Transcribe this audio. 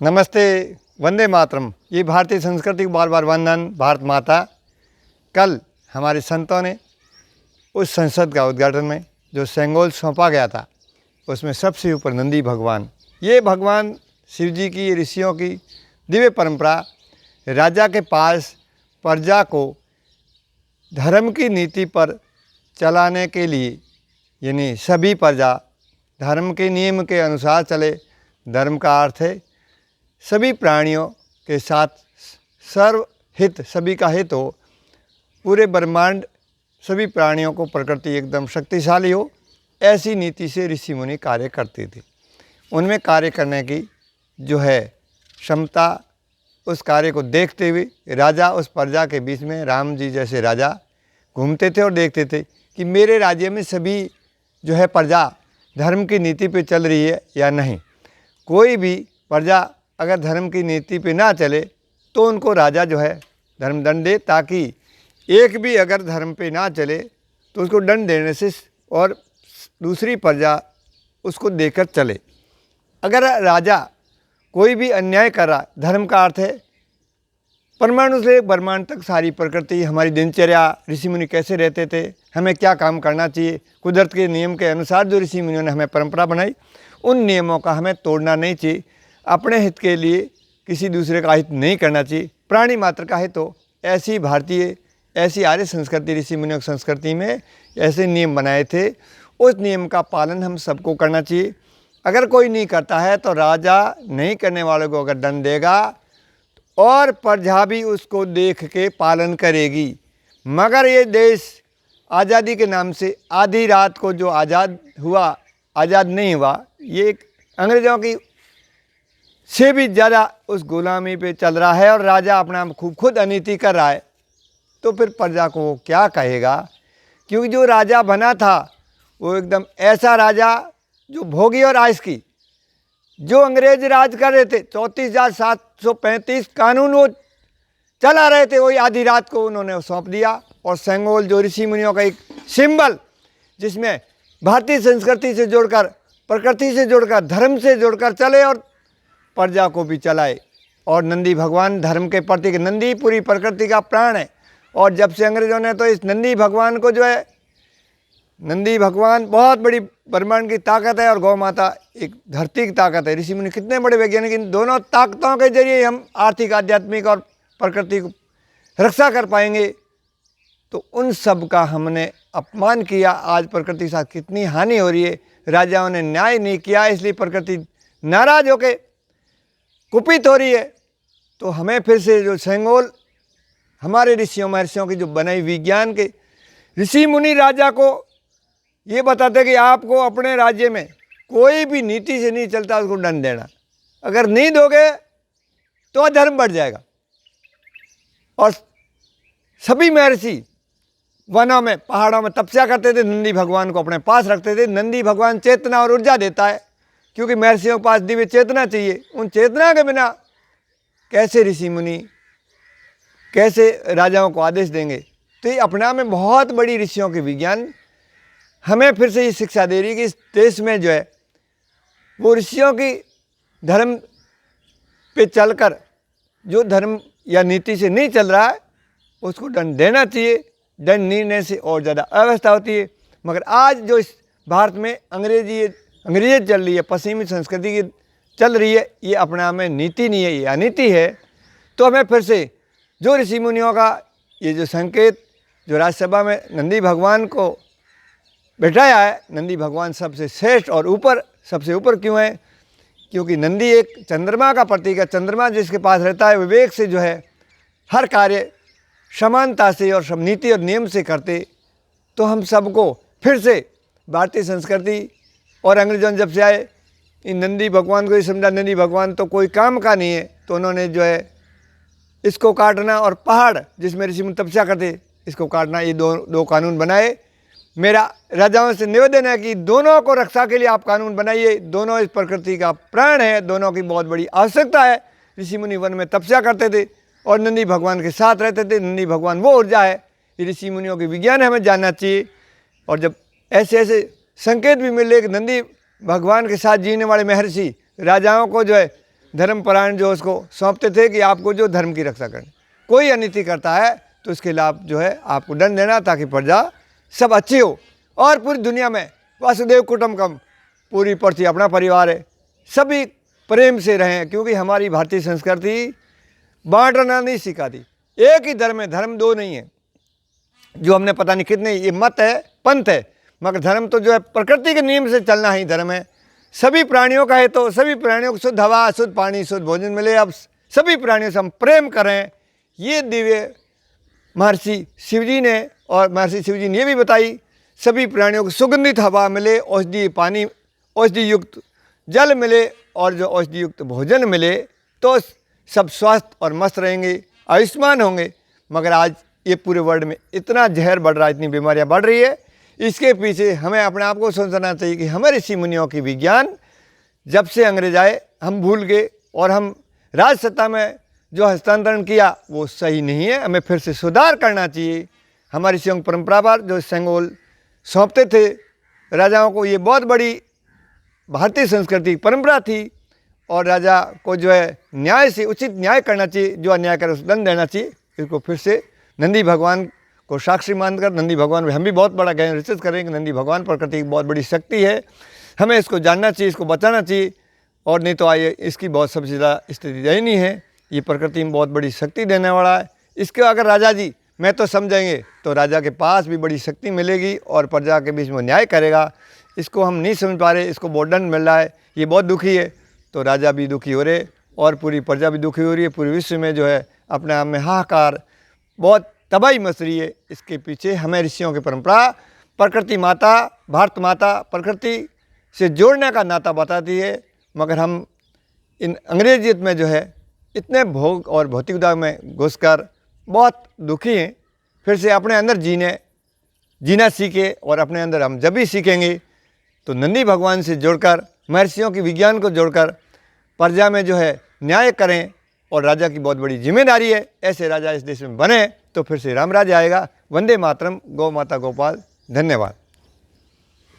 नमस्ते, वंदे मातरम। ये भारतीय संस्कृति को बार बार वंदन। भारत माता। कल हमारे संतों ने उस संसद का उद्घाटन में जो सेंगोल सौंपा गया था, उसमें सबसे ऊपर नंदी भगवान, ये भगवान शिव जी की, ऋषियों की दिव्य परंपरा, राजा के पास प्रजा को धर्म की नीति पर चलाने के लिए, यानी सभी प्रजा धर्म के नियम के अनुसार चले। धर्म का अर्थ है सभी प्राणियों के साथ सर्वहित, सभी का हित हो, पूरे ब्रह्मांड सभी प्राणियों को प्रकृति एकदम शक्तिशाली हो, ऐसी नीति से ऋषि मुनि कार्य करते थे। उनमें कार्य करने की जो है क्षमता, उस कार्य को देखते हुए राजा उस प्रजा के बीच में, राम जी जैसे राजा घूमते थे और देखते थे कि मेरे राज्य में सभी जो है प्रजा धर्म की नीति पे चल रही है या नहीं। कोई भी प्रजा अगर धर्म की नीति पे ना चले तो उनको राजा जो है धर्म दंड दे, ताकि एक भी अगर धर्म पे ना चले तो उसको दंड देने से और दूसरी प्रजा उसको देकर चले। अगर राजा कोई भी अन्याय कर रहा, धर्म का अर्थ है परमाणु से ब्रह्मांड तक सारी प्रकृति, हमारी दिनचर्या, ऋषि मुनि कैसे रहते थे, हमें क्या काम करना चाहिए, कुदरत के नियम के अनुसार जो ऋषि मुनियों ने हमें परंपरा बनाई, उन नियमों का हमें तोड़ना नहीं चाहिए। अपने हित के लिए किसी दूसरे का हित नहीं करना चाहिए, प्राणी मात्र का हित हो। ऐसी भारतीय, ऐसी आर्य संस्कृति, ऋषि मुनियों की संस्कृति में ऐसे नियम बनाए थे। उस नियम का पालन हम सबको करना चाहिए। अगर कोई नहीं करता है तो राजा नहीं करने वालों को अगर दंड देगा और प्रजा भी उसको देख के पालन करेगी। मगर ये देश आज़ादी के नाम से आधी रात को जो आज़ाद हुआ, आज़ाद नहीं हुआ, ये अंग्रेज़ों की से भी ज़्यादा उस गुलामी पे चल रहा है और राजा अपना खुद अनीति कर रहा है। तो फिर प्रजा को वो क्या कहेगा? क्योंकि जो राजा बना था वो एकदम ऐसा राजा जो भोगी और आयस की, जो अंग्रेज राज कर रहे थे, 34,735 कानून वो चला रहे थे, वही आधी रात को उन्होंने सौंप दिया। और सेंगोल जो ऋषि मुनियों का एक सिंबल, जिसमें भारतीय संस्कृति से जोड़कर, प्रकृति से जोड़कर, धर्म से जोड़कर चले और प्रजा को भी चलाए। और नंदी भगवान धर्म के प्रतीक, नंदी पूरी प्रकृति का प्राण है। और जब से अंग्रेजों ने तो इस नंदी भगवान को जो है, नंदी भगवान बहुत बड़ी ब्रह्मांड की ताकत है और गौ माता एक धरती की ताकत है। ऋषि मुनि कितने बड़े वैज्ञानिक, इन दोनों ताकतों के जरिए हम आर्थिक, आध्यात्मिक और प्रकृति को रक्षा कर पाएंगे। तो उन सब का हमने अपमान किया। आज प्रकृति के साथ कितनी हानि हो रही है। राजाओं ने न्याय नहीं किया, इसलिए प्रकृति नाराज होकर कुपित हो रही है। तो हमें फिर से जो सेंगोल हमारे ऋषियों महर्षियों की जो बनाई विज्ञान के, ऋषि मुनि राजा को ये बताते कि आपको अपने राज्य में कोई भी नीति से नहीं चलता, उसको दंड देना। अगर नहीं दोगे तो अधर्म बढ़ जाएगा। और सभी महर्षि वनों में, पहाड़ों में तपस्या करते थे, नंदी भगवान को अपने पास रखते थे। नंदी भगवान चेतना और ऊर्जा देता है, क्योंकि महर्षियों के पास दिव्य चेतना चाहिए। उन चेतना के बिना कैसे ऋषि मुनि, कैसे राजाओं को आदेश देंगे? तो ये अपने आप में बहुत बड़ी ऋषियों की विज्ञान हमें फिर से ये शिक्षा दे रही है कि इस देश में जो है वो ऋषियों की धर्म पे चलकर जो धर्म या नीति से नहीं चल रहा है उसको दंड देना चाहिए। दंड नहीं देने से और ज़्यादा अव्यवस्था होती है। मगर आज जो इस भारत में अंग्रेजी चल रही है, पश्चिमी संस्कृति की चल रही है, ये अपने आप में नीति नहीं है, ये अनीति है। तो हमें फिर से जो ऋषि मुनियों का ये जो संकेत, जो राज्यसभा में नंदी भगवान को बैठाया है, नंदी भगवान सबसे श्रेष्ठ और ऊपर, सबसे ऊपर क्यों है? क्योंकि नंदी एक चंद्रमा का प्रतीक है। चंद्रमा जिसके पास रहता है विवेक से जो है हर कार्य समानता से और सब नीति और नियम से करते। तो हम सबको फिर से भारतीय संस्कृति, और अंग्रेजों जब से आए इन नंदी भगवान को ये समझा नंदी भगवान तो कोई काम का नहीं है, तो उन्होंने जो है इसको काटना और पहाड़ जिसमें ऋषि मुनि तपस्या करते इसको काटना, ये दो कानून बनाए। मेरा राजाओं से निवेदन है कि दोनों को रक्षा के लिए आप कानून बनाइए। दोनों इस प्रकृति का प्राण है, दोनों की बहुत बड़ी आवश्यकता है। ऋषि मुनि वन में तपस्या करते थे और नंदी भगवान के साथ रहते थे। नंदी भगवान वो ऊर्जा है, ये ऋषि मुनियों की विज्ञान हमें जानना चाहिए। और जब ऐसे ऐसे संकेत भी मिले कि नंदी भगवान के साथ जीने वाले महर्षि राजाओं को जो है धर्मपरायण जो उसको सौंपते थे कि आपको जो धर्म की रक्षा करनी, कोई अनिति करता है तो उसके खिलाफ जो है आपको दंड देना, ताकि प्रजा सब अच्छी हो। और पूरी दुनिया में वासुदेव कुटुंबकम, पूरी पृथ्वी अपना परिवार है, सभी प्रेम से रहें, क्योंकि हमारी भारतीय संस्कृति बांटना नहीं सिखाती। एक ही धर्म है, धर्म दो नहीं है, जो हमने पता नहीं कितने ये मत है, पंथ है, मगर धर्म तो जो है प्रकृति के नियम से चलना ही धर्म है। सभी प्राणियों का है तो सभी प्राणियों को शुद्ध हवा, शुद्ध पानी, शुद्ध भोजन मिले। अब सभी प्राणियों से हम प्रेम करें, ये दिव्य महर्षि शिवजी ने, और महर्षि शिवजी ने ये भी बताई, सभी प्राणियों को सुगंधित हवा मिले, औषधि पानी, औषधि युक्त जल मिले, और जो औषधि युक्त भोजन मिले तो सब स्वस्थ और मस्त रहेंगे, आयुष्मान होंगे। मगर आज ये पूरे वर्ल्ड में इतना जहर बढ़ रहा है, इतनी बीमारियां बढ़ रही है, इसके पीछे हमें अपने आप को सोचना चाहिए कि हमारे ऋषि मुनियों की विज्ञान जब से अंग्रेज आए हम भूल गए, और हम राज सत्ता में जो हस्तांतरण किया वो सही नहीं है, हमें फिर से सुधार करना चाहिए। हमारी ऋषियों की परंपरा पर जो सेंगोल सौंपते थे राजाओं को, ये बहुत बड़ी भारतीय संस्कृति परंपरा थी, और राजा को जो है न्याय से उचित न्याय करना चाहिए, जो अन्याय करे उसे दंड देना चाहिए। इसको फिर से नंदी भगवान को साक्षी मानकर, नंदी भगवान हम भी बहुत बड़ा गहन रिसर्च करें कि नंदी भगवान प्रकृति की बहुत बड़ी शक्ति है, हमें इसको जानना चाहिए, इसको बचाना चाहिए। और नहीं तो आइए, इसकी बहुत सबसे ज़्यादा स्थिति दयनीय है। ये प्रकृति में बहुत बड़ी शक्ति देने वाला है, इसके अगर राजा जी मैं तो समझेंगे तो राजा के पास भी बड़ी शक्ति मिलेगी और प्रजा के बीच में न्याय करेगा। इसको हम नहीं समझ पा रहे, इसको बहुत दंड मिल रहा है, ये बहुत दुखी है, तो राजा भी दुखी हो रहे और पूरी प्रजा भी दुखी हो रही है। पूरे विश्व में जो है अपने आप में हाहाकार, बहुत तबाही मच रही है। इसके पीछे हमें ऋषियों की परंपरा, प्रकृति माता, भारत माता प्रकृति से जोड़ने का नाता बताती है, मगर हम इन अंग्रेजियत में जो है इतने भोग और भौतिकता में घुसकर बहुत दुखी हैं। फिर से अपने अंदर जीना सीखे, और अपने अंदर हम जब भी सीखेंगे तो नंदी भगवान से जुड़कर, महर्षियों की विज्ञान को जोड़कर प्रजा में जो है न्याय करें। और राजा की बहुत बड़ी जिम्मेदारी है, ऐसे राजा इस देश में बने तो फिर से राम राज्य आएगा। वंदे मातरम। गौ माता गोपाल। धन्यवाद।